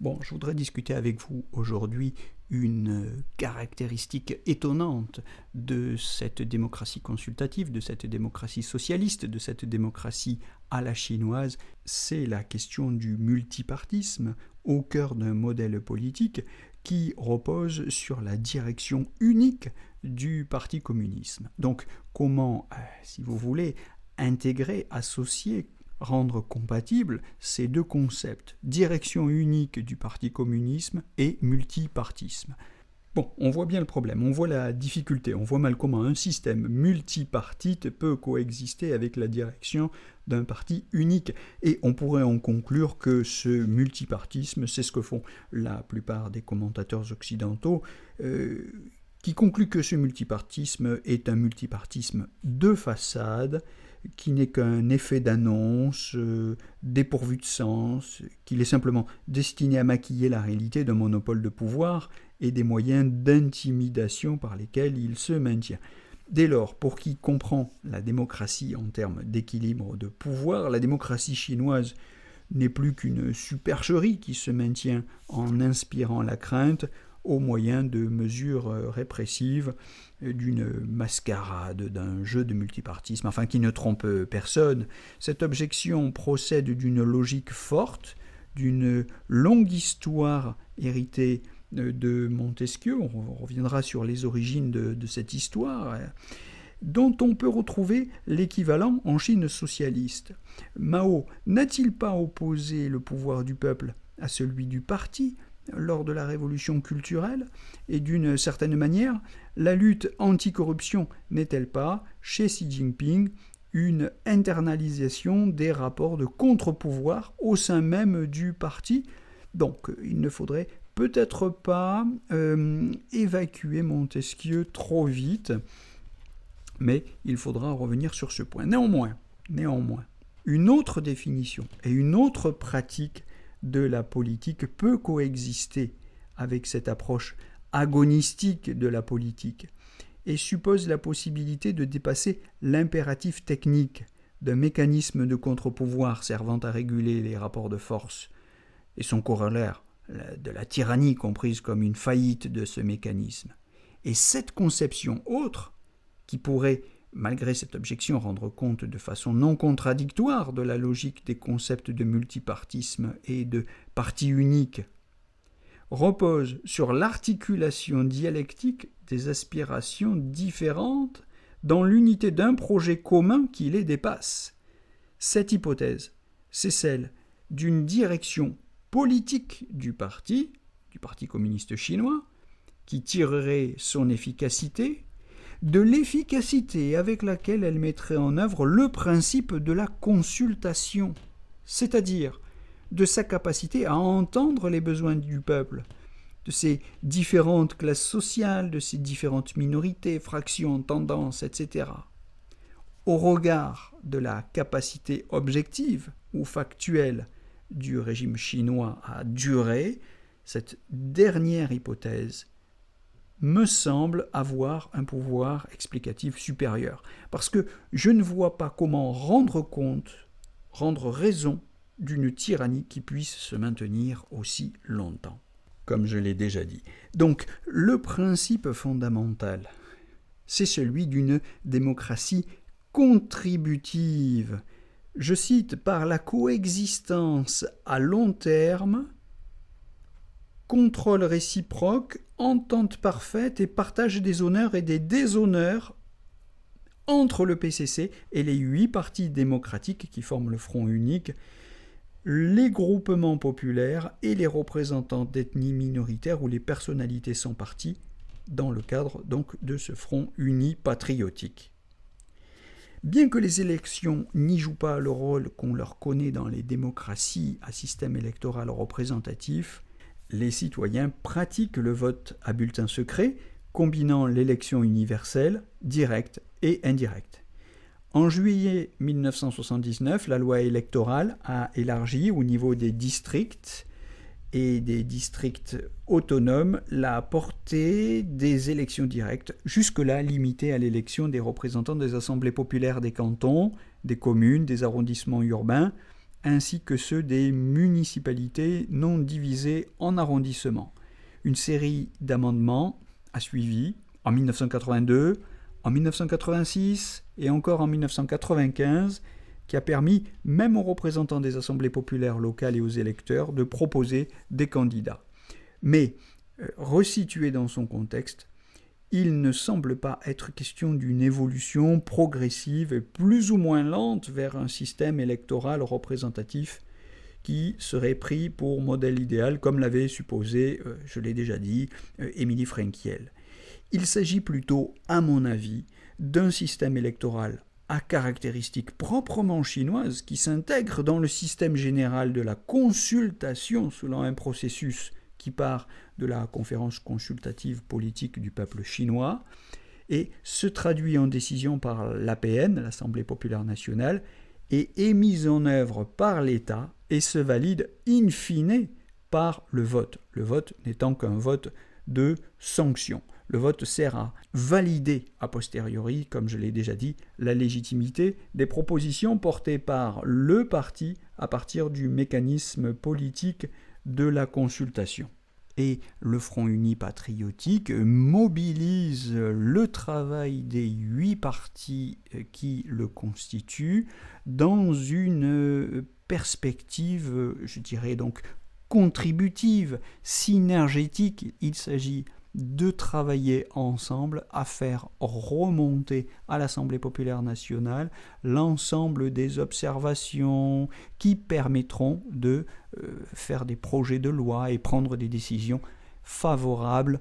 Bon, je voudrais discuter avec vous aujourd'hui une caractéristique étonnante de cette démocratie consultative, de cette démocratie socialiste, de cette démocratie à la chinoise. C'est la question du multipartisme au cœur d'un modèle politique qui repose sur la direction unique du Parti communisme. Donc, comment, si vous voulez, intégrer, associer, rendre compatibles ces deux concepts, direction unique du Parti communisme et multipartisme. Bon, on voit bien le problème, on voit la difficulté, on voit mal comment un système multipartite peut coexister avec la direction d'un parti unique. Et on pourrait en conclure que ce multipartisme, c'est ce que font la plupart des commentateurs occidentaux, qui concluent que ce multipartisme est un multipartisme de façade, qui n'est qu'un effet d'annonce, dépourvu de sens, qu'il est simplement destiné à maquiller la réalité d'un monopole de pouvoir et des moyens d'intimidation par lesquels il se maintient. Dès lors, pour qui comprend la démocratie en termes d'équilibre de pouvoir, la démocratie chinoise n'est plus qu'une supercherie qui se maintient en inspirant la crainte au moyen de mesures répressives, d'une mascarade, d'un jeu de multipartisme, enfin qui ne trompe personne. Cette objection procède d'une logique forte, d'une longue histoire héritée de Montesquieu, on reviendra sur les origines de cette histoire, dont on peut retrouver l'équivalent en Chine socialiste. Mao n'a-t-il pas opposé le pouvoir du peuple à celui du parti lors de la révolution culturelle, et d'une certaine manière, la lutte anticorruption n'est-elle pas, chez Xi Jinping, une internalisation des rapports de contre-pouvoir au sein même du parti? Donc, il ne faudrait peut-être pas évacuer Montesquieu trop vite, mais il faudra revenir sur ce point. Néanmoins, une autre définition et une autre pratique de la politique peut coexister avec cette approche agonistique de la politique et suppose la possibilité de dépasser l'impératif technique d'un mécanisme de contre-pouvoir servant à réguler les rapports de force et son corollaire de la tyrannie comprise comme une faillite de ce mécanisme. Et cette conception autre, qui pourrait malgré cette objection, rendre compte de façon non contradictoire de la logique des concepts de multipartisme et de parti unique, repose sur l'articulation dialectique des aspirations différentes dans l'unité d'un projet commun qui les dépasse. Cette hypothèse, c'est celle d'une direction politique du Parti communiste chinois, qui tirerait son efficacité de l'efficacité avec laquelle elle mettrait en œuvre le principe de la consultation, c'est-à-dire de sa capacité à entendre les besoins du peuple, de ses différentes classes sociales, de ses différentes minorités, fractions, tendances, etc. Au regard de la capacité objective ou factuelle du régime chinois à durer, cette dernière hypothèse me semble avoir un pouvoir explicatif supérieur. Parce que je ne vois pas comment rendre raison d'une tyrannie qui puisse se maintenir aussi longtemps, comme je l'ai déjà dit. Donc, le principe fondamental, c'est celui d'une démocratie contributive. Je cite, par la coexistence à long terme, contrôle réciproque, entente parfaite et partage des honneurs et des déshonneurs entre le PCC et les 8 partis démocratiques qui forment le Front unique, les groupements populaires et les représentants d'ethnies minoritaires ou les personnalités sans parti, dans le cadre donc de ce Front uni patriotique. Bien que les élections n'y jouent pas le rôle qu'on leur connaît dans les démocraties à système électoral représentatif, les citoyens pratiquent le vote à bulletin secret, combinant l'élection universelle, directe et indirecte. En juillet 1979, la loi électorale a élargi au niveau des districts et des districts autonomes la portée des élections directes, jusque-là limitée à l'élection des représentants des assemblées populaires des cantons, des communes, des arrondissements urbains, ainsi que ceux des municipalités non divisées en arrondissements. Une série d'amendements a suivi en 1982, en 1986 et encore en 1995, qui a permis, même aux représentants des assemblées populaires locales et aux électeurs, de proposer des candidats. Mais, resitué dans son contexte, il ne semble pas être question d'une évolution progressive et plus ou moins lente vers un système électoral représentatif qui serait pris pour modèle idéal, comme l'avait supposé, je l'ai déjà dit, Émilie Fränkiel. Il s'agit plutôt, à mon avis, d'un système électoral à caractéristiques proprement chinoises qui s'intègre dans le système général de la consultation selon un processus qui part de la conférence consultative politique du peuple chinois et se traduit en décision par l'APN, l'Assemblée populaire nationale, et est mise en œuvre par l'État et se valide in fine par le vote n'étant qu'un vote de sanction. Le vote sert à valider a posteriori, comme je l'ai déjà dit, la légitimité des propositions portées par le parti à partir du mécanisme politique de la consultation. Et le Front uni patriotique mobilise le travail des 8 partis qui le constituent dans une perspective, je dirais donc, contributive, synergétique. Il s'agit de travailler ensemble à faire remonter à l'Assemblée populaire nationale l'ensemble des observations qui permettront de faire des projets de loi et prendre des décisions favorables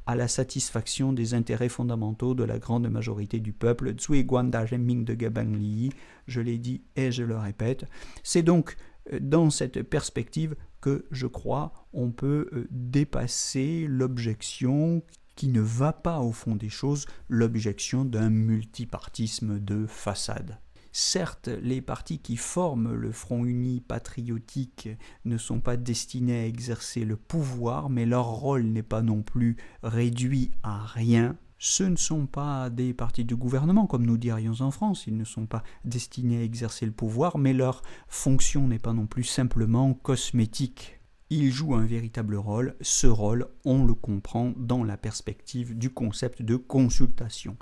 à la satisfaction des intérêts fondamentaux de la grande majorité du peuple. Zui Guanda Zhenming de Gabanli, je l'ai dit et je le répète. C'est donc dans cette perspective que je crois on peut dépasser l'objection qui ne va pas au fond des choses, l'objection d'un multipartisme de façade. Certes, les partis qui forment le Front uni patriotique ne sont pas destinés à exercer le pouvoir, mais leur rôle n'est pas non plus réduit à rien. Ce ne sont pas des partis de gouvernement, comme nous dirions en France, ils ne sont pas destinés à exercer le pouvoir, mais leur fonction n'est pas non plus simplement cosmétique. Ils jouent un véritable rôle, ce rôle, on le comprend dans la perspective du concept de consultation.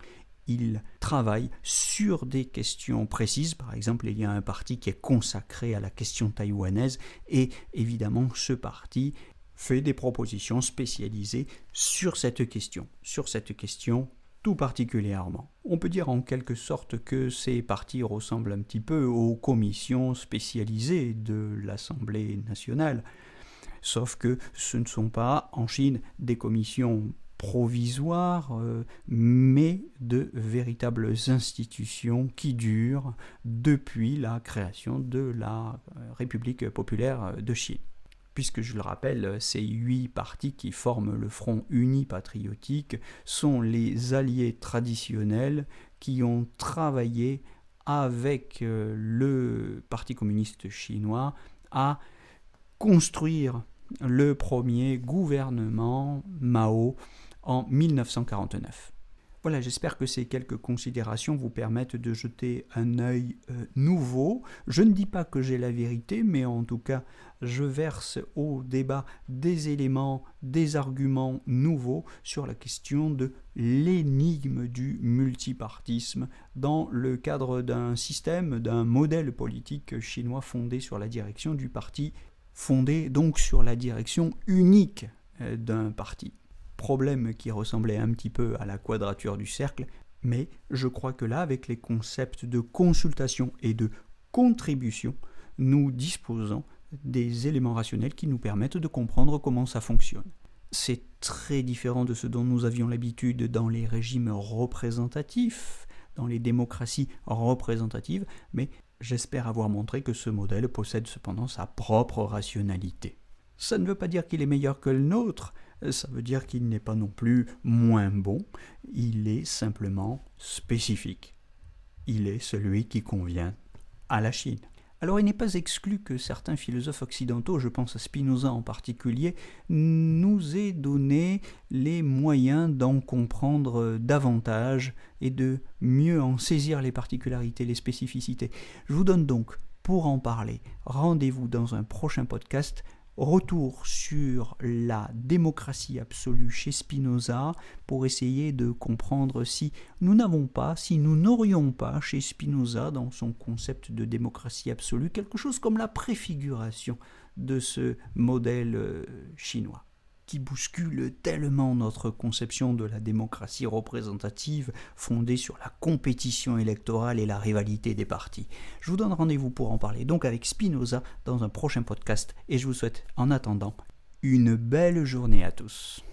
Ils travaillent sur des questions précises, par exemple il y a un parti qui est consacré à la question taïwanaise et évidemment ce parti fait des propositions spécialisées sur cette question tout particulièrement. On peut dire en quelque sorte que ces partis ressemblent un petit peu aux commissions spécialisées de l'Assemblée nationale, sauf que ce ne sont pas en Chine des commissions provisoires, mais de véritables institutions qui durent depuis la création de la République populaire de Chine. Puisque je le rappelle, ces 8 partis qui forment le Front uni patriotique sont les alliés traditionnels qui ont travaillé avec le Parti communiste chinois à construire le premier gouvernement Mao en 1949. Voilà, j'espère que ces quelques considérations vous permettent de jeter un œil nouveau. Je ne dis pas que j'ai la vérité, mais en tout cas, je verse au débat des éléments, des arguments nouveaux sur la question de l'énigme du multipartisme dans le cadre d'un système, d'un modèle politique chinois fondé sur la direction du parti, fondé donc sur la direction unique d'un parti. Problème qui ressemblait un petit peu à la quadrature du cercle, mais je crois que là, avec les concepts de consultation et de contribution, nous disposons des éléments rationnels qui nous permettent de comprendre comment ça fonctionne. C'est très différent de ce dont nous avions l'habitude dans les régimes représentatifs, dans les démocraties représentatives, mais j'espère avoir montré que ce modèle possède cependant sa propre rationalité. Ça ne veut pas dire qu'il est meilleur que le nôtre, ça veut dire qu'il n'est pas non plus moins bon, il est simplement spécifique. Il est celui qui convient à la Chine. Alors il n'est pas exclu que certains philosophes occidentaux, je pense à Spinoza en particulier, nous aient donné les moyens d'en comprendre davantage et de mieux en saisir les particularités, les spécificités. Je vous donne donc Pour en parler, rendez-vous dans un prochain podcast. Retour sur la démocratie absolue chez Spinoza pour essayer de comprendre si nous n'aurions pas chez Spinoza, dans son concept de démocratie absolue, quelque chose comme la préfiguration de ce modèle chinois, qui bouscule tellement notre conception de la démocratie représentative fondée sur la compétition électorale et la rivalité des partis. Je vous donne rendez-vous pour en parler donc avec Spinoza dans un prochain podcast et je vous souhaite en attendant une belle journée à tous.